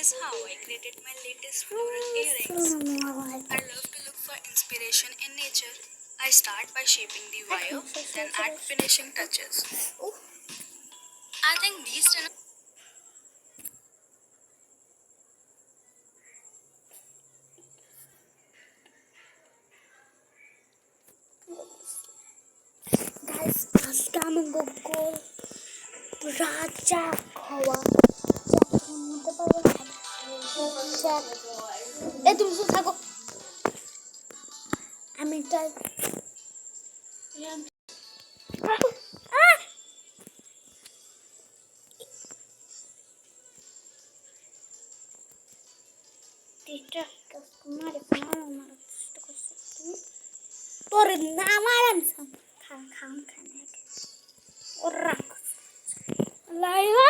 Here's how I created my latest floral earrings. I love to look for inspiration in nature. I start by shaping the wire, then add finishing touches. I think these 10 Guys, আজকে আমি গোল রাজা খাওয়া মধ্যে পারবো এই তুমি শুধু থাকো আমি তাই তোরে না মারান খাম খানে ওরা লাইলা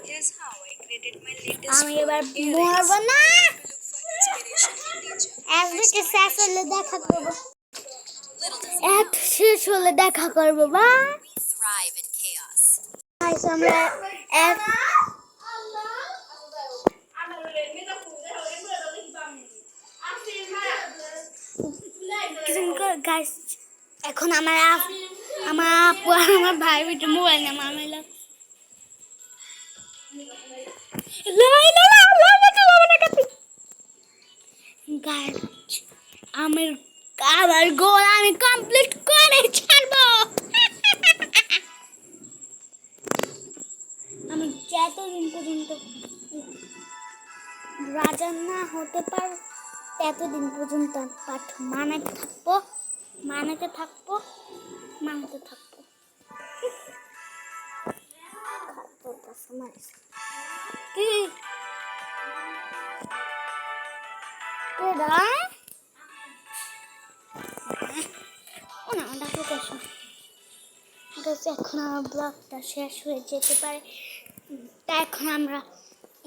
Here's how I created my latest আমি এবার floral earrings. মরবো না Look for inspiration in nature. একদিকে শেষ হলে দেখা করবো Little does এক শেষ হলে দেখা করবো বা we thrive in chaos. আমরা এক গাইস এখন আমার আপু আর আমার ভাই বিটু মোবাইল না মামাইলা গাইস আমার গোল আমি কমপ্লিট করে ছাড়বো আমি যতদিন পর্যন্ত রাজা না হতে পার ততদিন পর্যন্ত পাঠ মানাতে থাকবো কি এখন আমার ব্লগটা শেষ হয়ে যেতে পারে তাই এখন আমরা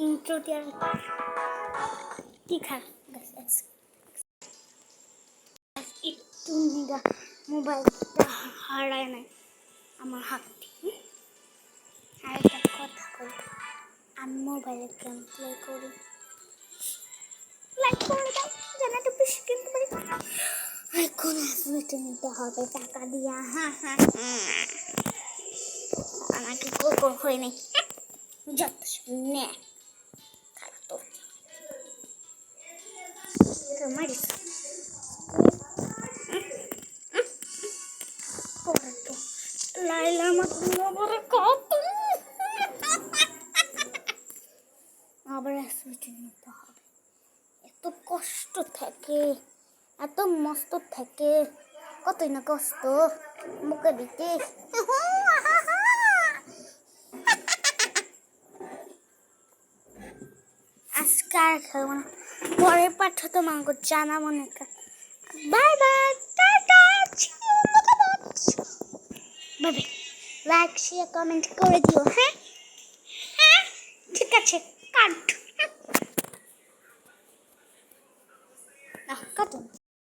ইন্ট্রোটি আর কি একটু নিগা মোবাইলটা হারায় নাই আমার হাত থেকে আর একটা কথা বলি আমি মোবাইলে গেম প্লে করি লাইক করে দাও যেন একটু বেশি কিনতে পারি এখন আসলে নিতে হবে টাকা দিয়া আমাকে কোকো হয়ে নেই যত নে খারাপ তো মারিস লাইলা আমার কত আবার আসলে নিতে হবে এত কষ্ট থাকে এত মস্ত থাকে কতই না কষ্ট মুখে দিতে আজকে আর খাবো না পরের পাঠ্য তোমাকে জানাবো না bye bye tata bye like share comment করে দিও হ্যাঁ ঠিক আছে কাট কাটুন